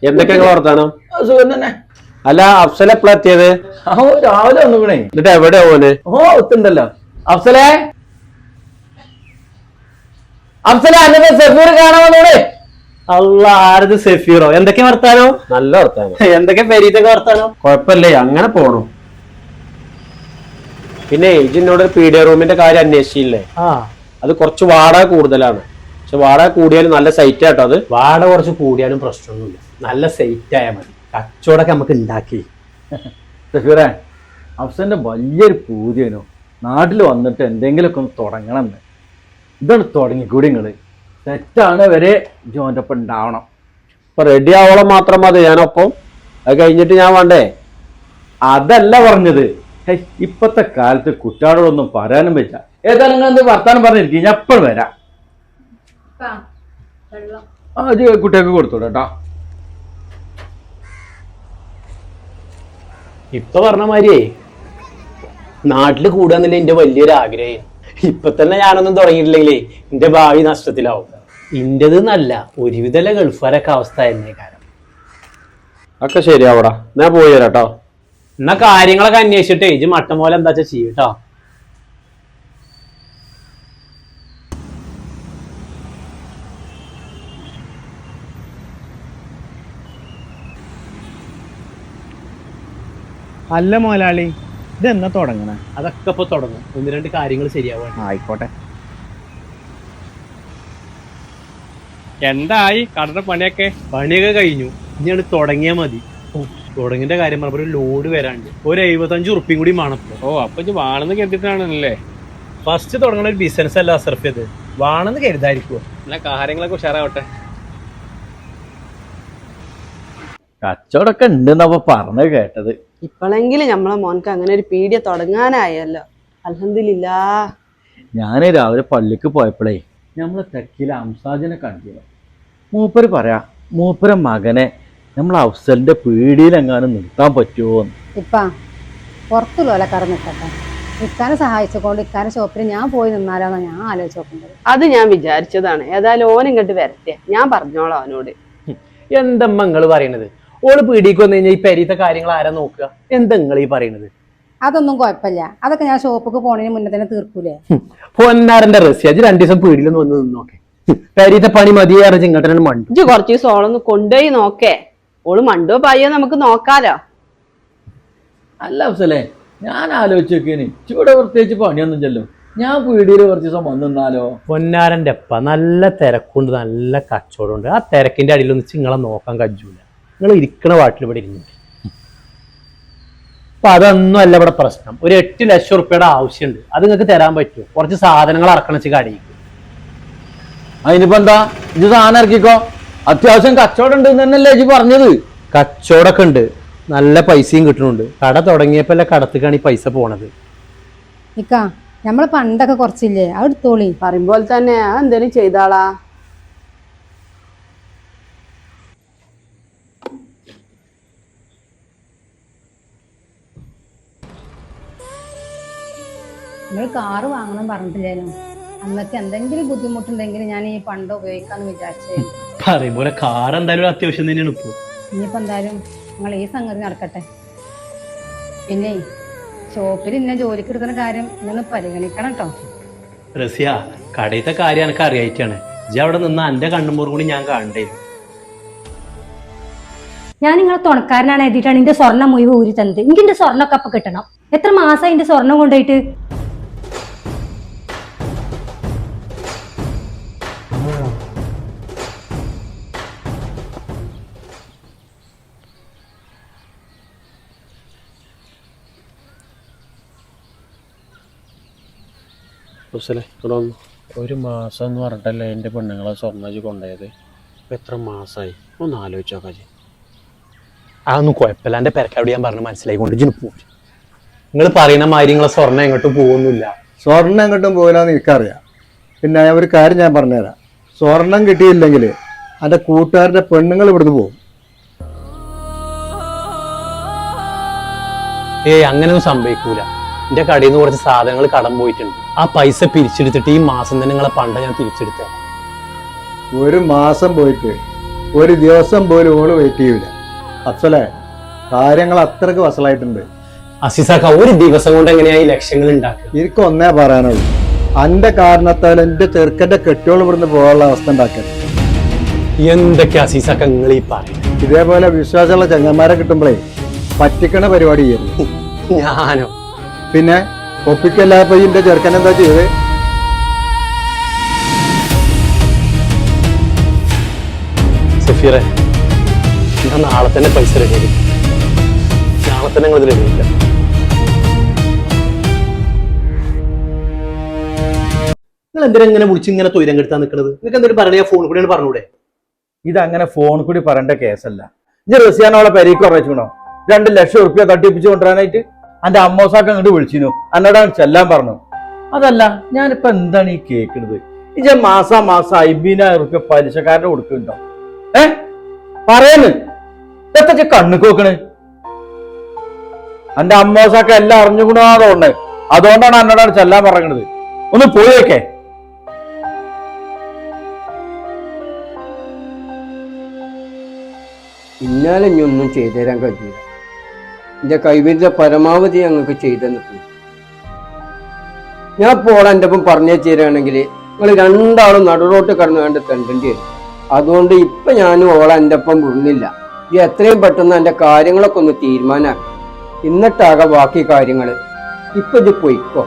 എന്തൊക്കെ വർത്താനം? അല്ല, അഫ്സൽ എപ്പോഴാ എത്തിയത്? രാവിലെ വന്നുകൂടെ. എന്നിട്ട് എവിടെ പോന്? ഒത്തുണ്ടല്ലോ. അഫ്സലേ, അഫ്സല അന്നെ സഫീർ കാണാൻ വന്നൂടെ? അല്ല, ആരത് സഫീറോ? എന്തൊക്കെ വർത്താനോ? നല്ല വർത്താനം. എന്തൊക്കെ പെരീത്തൊക്കെ വർത്താനോ? കൊഴപ്പല്ലേ, അങ്ങനെ പോണു. പിന്നെ ഇജിന്നോട് പീഡിയ റൂമിന്റെ കാര്യം അന്വേഷിച്ചില്ലേ? അത് കുറച്ച് വാടക കൂടുതലാണ്. പക്ഷെ വാടക കൂടിയാലും നല്ല സൈറ്റ് ആട്ടോ. അത് വാടക കുറച്ച് കൂടിയാലും പ്രശ്നമൊന്നുമില്ല, നല്ല സൈറ്റ് ആയാൽ മതി. കച്ചവടമൊക്കെ നമുക്ക് ഉണ്ടാക്കി. സഫീറേ, അഫ്സലിന്റെ വലിയൊരു പൂതിയനോ നാട്ടിൽ വന്നിട്ട് എന്തെങ്കിലുമൊക്കെ ഒന്ന് തുടങ്ങണം. ഇതാണ് തുടങ്ങിക്കൂടി. നിങ്ങള് തെറ്റാണ് വരെ ജോന്റെ ഒപ്പം ഉണ്ടാവണം. ഇപ്പൊ റെഡി ആവോളം മാത്രം മതി ഞാനൊപ്പം. അത് കഴിഞ്ഞിട്ട് ഞാൻ വേണ്ടേ? അതല്ല പറഞ്ഞത്. ഇപ്പത്തെ കാലത്ത് കുട്ടികളോടൊന്നും പറയാനും പറ്റില്ല. ഏതായാലും നിങ്ങൾ എന്ത് വർത്താനം പറഞ്ഞിരിക്കും, ഞാൻ എപ്പോഴും വരാം. അത് കുട്ടികൾക്ക് കൊടുത്തോളൂ കേട്ടോ. ഇപ്പൊ പറഞ്ഞ മാതിരിയേ നാട്ടില് കൂടാന്നില്ല എന്റെ വലിയൊരു ആഗ്രഹം. ഇപ്പൊ തന്നെ ഞാനൊന്നും തുടങ്ങിയിട്ടില്ലെങ്കിലേ എന്റെ ഭാവി നഷ്ടത്തിലാവും. ഇന്റത് നല്ല ഒരുവിധ ഗൾഫാരൊക്കെ അവസ്ഥ തന്നെ കാര്യം. ഒക്കെ ശരിയാവടാ, ഞാൻ പോയി തരാട്ടോ. എന്നാ കാര്യങ്ങളൊക്കെ അന്വേഷിച്ചിട്ടേ ഇജ് മട്ടം പോലെ എന്താ വെച്ചാ ചെയ്യട്ടോ. അല്ല മോലാളി, ഇതെന്നാ തുടങ്ങണേ? അതൊക്കെ ഇപ്പൊ തുടങ്ങും. ഒന്ന് രണ്ട് കാര്യങ്ങൾ ശരിയാവാൻ. ആയിക്കോട്ടെ. എന്തായി കടയുടെ പണിയൊക്കെ? പണിയൊക്കെ കഴിഞ്ഞു, ഇനിയാണ് തുടങ്ങിയാ മതി. തുടങ്ങിന്റെ കാര്യം പറഞ്ഞപ്പോ ഒരു ലോഡ് വരാണ്ട് ഒരു 75 ഉറുപ്പിയും കൂടി വേണം. അപ്പൊ ഇത് വാണെന്ന് കരുതിട്ടാണല്ലേ? ഫസ്റ്റ് തുടങ്ങണ ഒരു ബിസിനസ് അല്ല അസർഫ്, ഇത് വാണെന്ന് കരുതായിരിക്കുവോ? എന്നാ കാര്യങ്ങളൊക്കെ ഉഷാറാവട്ടെ. കച്ചവടമൊക്കെ ഉണ്ടെന്നപ്പോ പറഞ്ഞത് കേട്ടത്. ഇപ്പോഴെങ്കിലും നമ്മളെ മോൻക്ക് അങ്ങനെ ഒരു പീഡിയ തുടങ്ങാനായല്ലോ. അൽഹംദുലില്ലാ. ഞാൻ രാവിലെ പള്ളിക്ക് പോയപ്പോഴേ നമ്മളെ തെക്കിലെ അംസാജിനെ കണ്ടില്ല. മൂപ്പര് പറയാ മൂപ്പര മകനെ നമ്മൾ അഫ്സലിന്റെ പീടിയിലെങ്ങാനും നിർത്താൻ പറ്റുമോ? ഇപ്പ പുറത്തുള്ള കട നിൽക്കട്ടെ. ഇക്കാനെ സഹായിച്ചുകൊണ്ട് ഇക്കാനെ ഷോപ്പിൽ ഞാൻ പോയി നിന്നാലോന്നാ ഞാൻ ആലോചിച്ച് നോക്കുന്നത്. അത് ഞാൻ വിചാരിച്ചതാണ്. ഏതായാലും ഓൻ ഇങ്ങോട്ട് വരട്ടെ, ഞാൻ പറഞ്ഞോളാം അവനോട്. എന്തമ്മ നിങ്ങള് പറയണത്? ഓള് പീടിക്ക് വന്നു കഴിഞ്ഞാൽ ഈ പെരീത്തെ കാര്യങ്ങൾ ആരാ നോക്കുക? എന്താ നിങ്ങൾ ഈ പറയണത്? അതൊന്നും കുഴപ്പമില്ല, അതൊക്കെ ഞാൻ ഷോപ്പിക്ക് പോണതിന് മുന്നേ തന്നെ തീർക്കൂലേ. പൊന്നാരന്റെ റസിയാജ് 2 ദിവസം പീടിയിലൊന്ന് വന്ന് നിന്നോക്കെ. പെരീത്തെ പണി മതിയാറ് ചിങ്ങട്ടനെ മണ്ടു. ഇജ്ജ് കുറച്ച് ദിവസം ഓളൊന്ന് കൊണ്ടുപോയി നോക്കേ. ഓള് മണ്ടോ പായോ നമുക്ക് നോക്കാലോ. അല്ല അഫ്സലേ, ഞാൻ ആലോചിച്ച് നോക്കിയേന് ഇവിടെ പ്രത്യേകിച്ച് പണിയൊന്നും ചെല്ലും. ഞാൻ പീടിയിൽ കുറച്ച് ദിവസം വന്നു നിന്നാലോ? പൊന്നാരന്റെ അപ്പ നല്ല തിരക്കുണ്ട്, നല്ല കച്ചവടമുണ്ട്. ആ തിരക്കിന്റെ അടിയിലൊന്നും നിങ്ങളെ നോക്കാൻ കഴിയൂല. നിങ്ങൾ ഇരിക്കണ വാട്ടിൽ ഇവിടെ ഇരുന്നു. അപ്പൊ അതൊന്നും അല്ല ഇവിടെ പ്രശ്നം. ഒരു 8 ലക്ഷം റുപ്യയുടെ ആവശ്യമുണ്ട്. അത് നിങ്ങൾക്ക് തരാൻ പറ്റുമോ? കുറച്ച് സാധനങ്ങൾ ഇറക്കണം വെച്ച് കടയിക്ക്. അതിനിപ്പോ എന്താ, ഇത് സാധനം ഇറക്കിക്കോ. അത്യാവശ്യം കച്ചവടം ഉണ്ട് എന്നല്ലേ ഇജ്ജ് പറഞ്ഞത്? കച്ചവടമൊക്കെ ഉണ്ട്, നല്ല പൈസയും കിട്ടുന്നുണ്ട്. കട തുടങ്ങിയപ്പോ അല്ലേ കടത്തിക്കാണ് ഈ പൈസ പോണത്. ഇക്ക നമ്മള് പണ്ടൊക്കെ കുറച്ചില്ലേ, അത് എടുത്തോളി. പറയുമ്പോൾ തന്നെ എന്തേലും ചെയ്താളാ. നമ്മൾ കാറ് വാങ്ങണം പറഞ്ഞിട്ടില്ലേനോ? അന്നൊക്കെ എന്തെങ്കിലും ബുദ്ധിമുട്ടുണ്ടെങ്കിൽ ഞാൻ ഈ പണ്ട് ഉപയോഗിക്കാന്ന് വിചാരിച്ചേ. പറയും പോലെ കാർ എന്തായാലും അത്യാവശ്യം തന്നെയാണ് ഇപ്പൊ. ഇനിയിപ്പോ എന്തായാലും നിങ്ങൾ ഈ സംഗതി നടക്കട്ടെ. പിന്നെ ഷോപ്പിൽ ഇന്നെ ജോലിക്ക് എടുക്കുന്ന കാര്യം ഇന്നൊന്ന് പരിഗണിക്കണം കേട്ടോ. റസിയ, കടയിലത്തെ കാര്യം എനിക്ക് അറിയായിട്ടാണ്. ഇജ്ജ് അവിടെ നിന്ന് എന്റെ കണ്ണുമൂറും കൂടി ഞാൻ കാണണ്ടേ. ഞാൻ നിങ്ങളെ തുണക്കാരനാണ് എഴുതിയിട്ടാണ് എന്റെ സ്വർണ്ണം മുഴുവൻ ഊരി തന്നത്. എനിക്ക് എന്റെ സ്വർണ്ണമൊക്കെ അപ്പൊ കിട്ടണം. എത്ര മാസമായി എന്റെ സ്വർണം കൊണ്ടുപോയിട്ട്? ഒരു മാസം എന്ന് പറഞ്ഞിട്ടല്ലേ എൻ്റെ പെണ്ണുങ്ങളെ സ്വർണ്ണജ് കൊണ്ടുപോയത്. ഇപ്പൊ എത്ര മാസമായി? ഒന്ന് ആലോചിച്ച് നോക്കാജി. അതൊന്നും കുഴപ്പമില്ല. എന്റെ പെരക്കവിടെ ഞാൻ പറഞ്ഞ് മനസ്സിലായിക്കൊണ്ട് പോകും. നിങ്ങൾ പറയുന്ന മാതിരി നിങ്ങളെ സ്വർണ്ണം എങ്ങോട്ടും പോകുന്നില്ല. സ്വർണ്ണം എങ്ങോട്ടും പോകില്ലെന്ന് എനിക്കറിയാം. പിന്നെ ഒരു കാര്യം ഞാൻ പറഞ്ഞുതരാം. സ്വർണം കിട്ടിയില്ലെങ്കിൽ എൻ്റെ കൂട്ടുകാരുടെ പെണ്ണുങ്ങൾ ഇവിടുന്ന് പോകും. അങ്ങനെയൊന്നും സംഭവിക്കൂല. എന്റെ കടയിൽ നിന്ന് കുറച്ച് സാധനങ്ങൾ കടം പോയിട്ടുണ്ട്. ആ പൈസ പിരിച്ചെടുത്തിട്ട് ഈ മാസം തന്നെ നിങ്ങളെ പണ്ട ഞാൻ തിരിച്ചെടുത്ത. ഒരു മാസം പോയിട്ട് ഒരു ദിവസം പോലും ഓള് വെയിറ്റ് ചെയ്യൂല. അഫ്സലെ, കാര്യങ്ങൾ അത്രക്ക് വസലായിട്ടുണ്ട്. അസീസാക്ക ഒരു ദിവസം കൊണ്ട് എങ്ങനെയായി ലക്ഷ്യങ്ങൾ ഉണ്ടാക്കുക? എനിക്ക് ഒന്നേ പറയാനുള്ളൂ, അന്റെ കാരണത്താൽ എന്റെ ചെറുക്കന്റെ കെട്ടിയോളം ഇവിടുന്ന് പോകാനുള്ള അവസ്ഥ ഉണ്ടാക്കരുത്. എന്തൊക്കെ അസീസാക്ക നിങ്ങൾ ഈ പറയുന്നത്? ഇതേപോലെ വിശ്വാസമുള്ള ചങ്ങന്മാരെ കിട്ടുമ്പോഴേ പറ്റിക്കണ പരിപാടി ചെയ്യരുത്. ഞാനോ? പിന്നെ ഒപ്പിക്കല്ലാപ്പ എന്റെ ചെറുക്കൻ എന്താ ചെയ്ത്? സഫീറെ, ഞാൻ നാളെ തന്നെ പൈസ റെഡി. നാളെ തന്നെ നിങ്ങൾ റെഡിയില്ല. നിങ്ങൾ എന്തിനാ ഇങ്ങനെ വിളിച്ച് ഇങ്ങനെ തൊയിരം കെടുത്താൻ നിൽക്കുന്നത്? നിങ്ങൾക്ക് എന്തെങ്കിലും പറഞ്ഞാൽ ഫോൺ കൂടെയാണ് പറഞ്ഞൂടെ? ഇതങ്ങനെ ഫോൺ കൂടി പറയേണ്ട കേസല്ല. ഇജ്ജ് റസിയാനോളെ പെരീക്ക് ഉറച്ചിക്കണോ 2 ലക്ഷം ഉറുപ്പ്യ തട്ടിപ്പിച്ച് കൊണ്ടുവരാനായിട്ട്? എന്റെ അമ്മോസാക്ക് അങ്ങോട്ട് വിളിച്ചിരുന്നു, എന്നോടാണ് ചെല്ലാൻ പറഞ്ഞു. അതല്ല, ഞാനിപ്പോ എന്താണ് ഈ കേൾക്കുന്നത്? ഇജ്ജ് മാസം 50,000 ഉറുപ്പ്യ പലിശക്കാരന് കൊടുക്കുന്നുണ്ടോ? പറയുന്നു എത്ര കണ്ണു നോക്കണ്? എന്റെ അമ്മോസാക്ക് എല്ലാം അറിഞ്ഞുകൂടാതെ ഉണ്ട്. അതുകൊണ്ടാണ് എന്നോടാണ് ചെല്ലാൻ പറയുന്നത്. ഒന്ന് പോയേക്കേ. ഇന്നാലെ ഇനി ഒന്നും ചെയ്തു തരാൻ കഴിയില്ല. എൻ്റെ കൈവിന്റെ പരമാവധി ഞങ്ങൾക്ക് ചെയ്തെന്ന് പോയി. ഞാൻ പോളെ എൻ്റെ ഒപ്പം പറഞ്ഞു തരാണെങ്കിൽ നിങ്ങൾ രണ്ടാളും നടുറോട്ട് കടന്നു കണ്ട് തെണ്ടേണ്ടി വരും. അതുകൊണ്ട് ഇപ്പൊ ഞാനും ഓളെ എൻ്റെ ഒപ്പം വിടുന്നില്ല. ഈ എത്രയും പെട്ടെന്ന് എൻ്റെ കാര്യങ്ങളൊക്കെ ഒന്ന് തീരുമാനാക്കി, എന്നിട്ടാകെ ബാക്കി കാര്യങ്ങൾ. ഇപ്പൊ ഇത് പോയിക്കോ.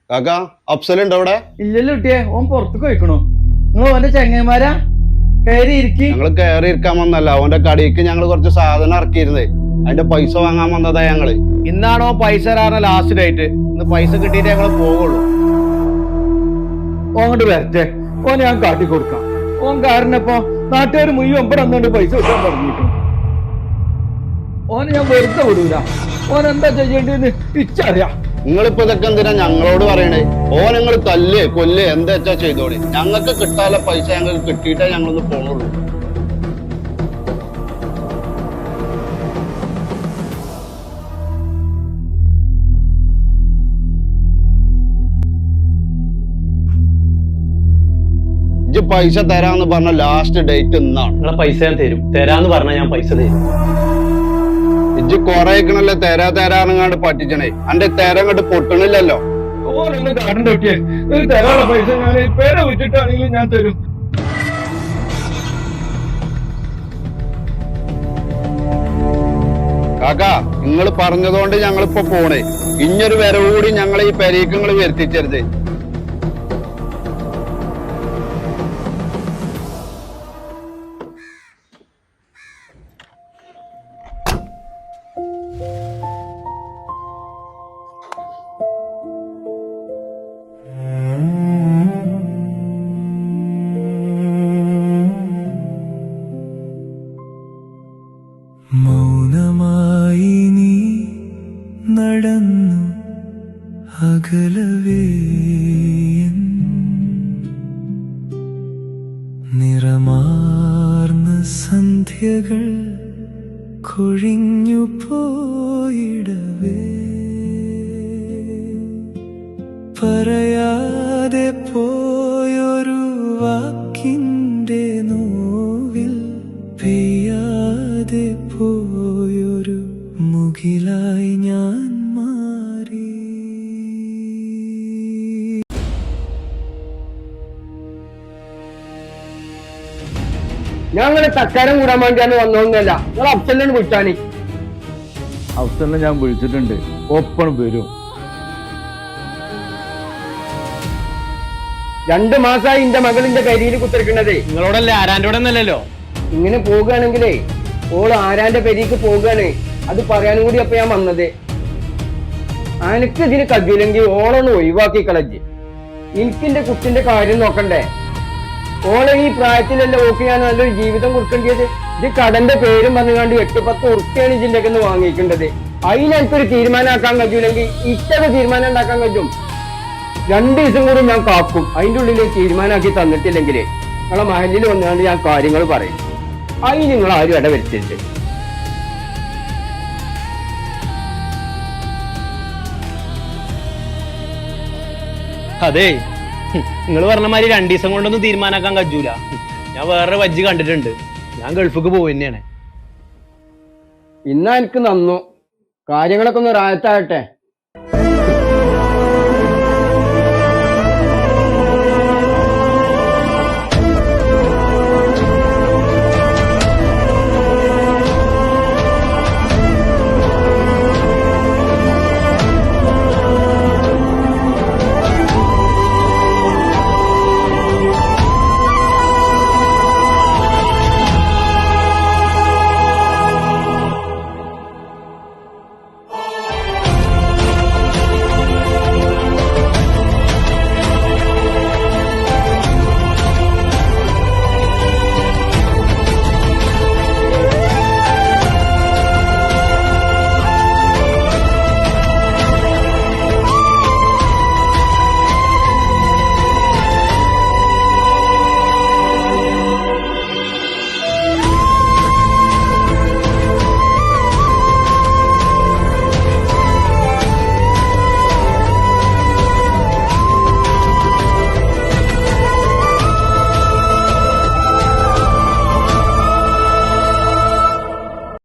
കാക്ക, അഫ്സലുണ്ടോ അവിടെ? ഇല്ലല്ലോ കുട്ടിയെ, ഓൻ പുറത്തേക്ക് പോയിക്കണു. നിങ്ങൾ ഓന്റെ ചെങ്ങന്മാരാ? കയറി ഇരിക്കി. ഞങ്ങള് കയറി ഇരിക്കാൻ വന്നല്ല, അവന്റെ കടയിലേക്ക് ഞങ്ങൾ കുറച്ച് സാധനം ഇറക്കിയിരുന്നേ. അതിന്റെ പൈസ വാങ്ങാൻ വന്നതാ ഞങ്ങള്. ഇന്നാണോ പൈസ തരാറുള്ള ലാസ്റ്റ് ഡേറ്റ്? ഇന്ന് പൈസ കിട്ടിയിട്ട് ഞങ്ങൾ പോവുള്ളൂ. ഓങ്ങോട്ട് വരട്ടെ, ഓൻ ഞാൻ കാട്ടിക്കൊടുക്കാം. ഓൻ കാരണപ്പോ നാട്ടുകാർ മുഴുവൻ ഇവിടെ വന്നുകൊണ്ട് പൈസ കിട്ടാൻ പറഞ്ഞിരിക്കും. ഓന് ഞാൻ വെറുതെ വിടൂല. ഓൻ എന്താ ചെയ്യേണ്ടതെന്ന് ഇച്ചറിയാം. നിങ്ങളിപ്പോ ഇതൊക്കെ എന്തിനാ ഞങ്ങളോട് പറയണേ? നിങ്ങൾ തല്ലേ കൊല്ലേ എന്താ വെച്ചാ ചെയ്തോളി. ഞങ്ങൾക്ക് കിട്ടാനുള്ള പൈസ ഞങ്ങൾക്ക് കിട്ടിയിട്ടേ ഞങ്ങളൊന്ന് പോണുള്ളൂ. ഇജ്ജ് പൈസ തരാന്ന് പറഞ്ഞ ലാസ്റ്റ് ഡേറ്റ് ഇന്നാണ്. നിങ്ങളെ പൈസ ഞാൻ തരും. തരാന്ന് പറഞ്ഞാൽ ഞാൻ പൈസ തരും. ഇജ്ജ് കൊറേക്കണല്ലേ തരാറങ്ങാണ്ട് പറ്റിച്ചണേ. അന്റെ തരങ്ങോട്ട് പൊട്ടണില്ലല്ലോ. ഓനൊന്ന് കാടണ്ട കുട്ടിയെ, തരാനുള്ള പൈസ ഞാൻ പേരെ വിട്ടിട്ടാണെങ്കിലും ഞാൻ തരും. കാക്കാ, നിങ്ങൾ പറഞ്ഞതുകൊണ്ട് ഞങ്ങളിപ്പോ പോണേ. ഇഞ്ഞൊരു വരവ് കൂടി ഞങ്ങളെ ഈ പെരേക്ക് നിങ്ങൾ വരുത്തിച്ചരുത്. മൗനമായി നീ നടന്നു അകലവേ, നിറമാർന്ന സന്ധ്യകൾ കൊഴിഞ്ഞു പോയിടവേ, പറയാതെ പോയൊരു വാക്കിൻ്റെ നോവിൽ പെയ്യാതെ പോയൊരു മുകിലായി ഞാൻ മാറി. ഞങ്ങള് തക്കാരം കൂടാൻ വേണ്ടിയാണ് വന്നോന്നല്ല, നിങ്ങൾ അഫ്സലിനെ വിട്ടാണി. അവസരം ഞാൻ വിളിച്ചിട്ടുണ്ട്, ഒപ്പം വരും. 2 മാസമായി എന്റെ മകളിന്റെ കരിയിൽ കുത്തിരിക്കണതേ. നിങ്ങളോടല്ലേ, ആരാന്റെ കൂടെ ഒന്നല്ലല്ലോ. ഇങ്ങനെ പോകുകയാണെങ്കിലേ ഓള് ആരാന്റെ പെരിക്ക് പോകുകയാണ്. അത് പറയാനും കൂടി അപ്പൊ ഞാൻ വന്നത്. അനക്ക് ഇതിന് കഴിയില്ലെങ്കിൽ ഓളൊന്ന് ഒഴിവാക്കി കളഞ്ഞ്. എനിക്കെന്റെ കുട്ടിന്റെ കാര്യം നോക്കണ്ടേ? ഓളെ ഈ പ്രായത്തിലല്ലേ ഓക്ക് ഞാൻ നല്ലൊരു ജീവിതം കൊടുക്കേണ്ടത്. ഇത് കടന്റെ പേരും പറഞ്ഞുകൊണ്ട് 8-10 ഉറുപ്പ്യാണ് ഇതിന്റെ ഒക്കെ വാങ്ങിക്കേണ്ടത്. അതിന് എനിക്കൊരു തീരുമാനമാക്കാൻ കഴിയൂലെങ്കിൽ ഇത്തരം തീരുമാനം ഉണ്ടാക്കാൻ കഴിയും. 2 ദിവസം കൂടി ഞാൻ കാക്കും. അതിൻ്റെ ഉള്ളിൽ തീരുമാനമാക്കി തന്നിട്ടില്ലെങ്കിൽ നിങ്ങളെ മഹലിൽ വന്നുകൊണ്ട് ഞാൻ കാര്യങ്ങൾ പറയും. അതിന് നിങ്ങൾ ആരും ഇടവരുത്തരുത്. അതെ നിങ്ങൾ പറഞ്ഞ മാതിരി 2 ദിവസം കൊണ്ടൊന്നും തീരുമാനാക്കാൻ കഴിയൂല. ഞാൻ വേറെ വജ്ജ് കണ്ടിട്ടുണ്ട്. ഞാൻ ഗൾഫിക്ക് പോവുക തന്നെയാണ്. ഇന്നാ എനിക്ക് നന്നു. കാര്യങ്ങളൊക്കെ ഒന്ന് റായത്താകട്ടെ.